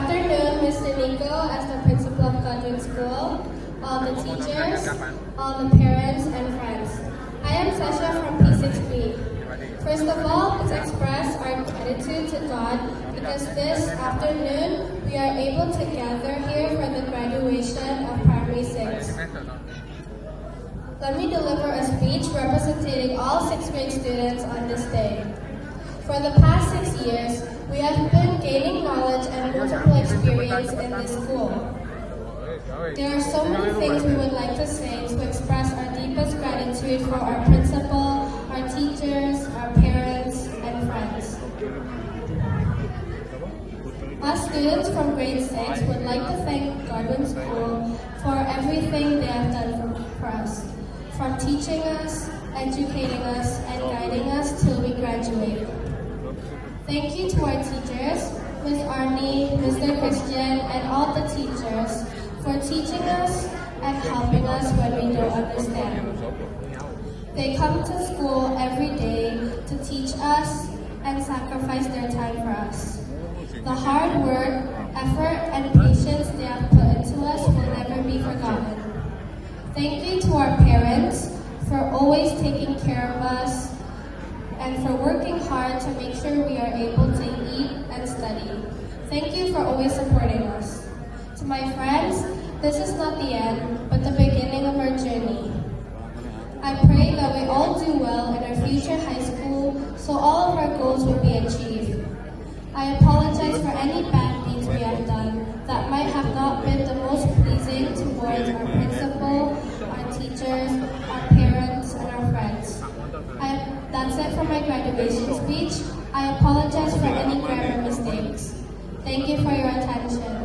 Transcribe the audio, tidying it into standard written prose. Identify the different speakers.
Speaker 1: afternoon, Mr. Nico, as the principal of Godwin School, all the teachers, all the parents and friends. I am Sasha from P6B. First of all, let's express our gratitude to God because this afternoon we are able to gather here for the graduation of Primary 6. Let me deliver a speech representing all 6th grade students on this day. For the past 6 years, we have been gaining knowledge and multiple experience in this school. There are so many things we would like to say to express our deepest gratitude for our principal, our teachers, our parents, and friends. Us students from grade 6 would like to thank Godwin School for everything they have done for us, from teaching us, educating us, and guiding us till we graduate. Thank you to our teachers, Ms. Arnie, Mr. Christian, and all the teachers for teaching us and helping us when we don't understand. They come to school every day to teach us and sacrifice their time for us. The hard work, effort, and patience they have put into us will never be forgotten. Thank you to our parents for always taking care of us and for working hard to make sure we are able to eat and study. Thank you for always supporting us. To my friends, this is not the end, but the beginning of our journey. I pray that we all do well in our future high school so all of our goals will be achieved. I apologize for any bad deeds we have done that might have not been the most pleasing towards our principal, our teachers, our parents, and our friends. That's it for my graduation speech. I apologize for any grammar mistakes. Thank you for your attention.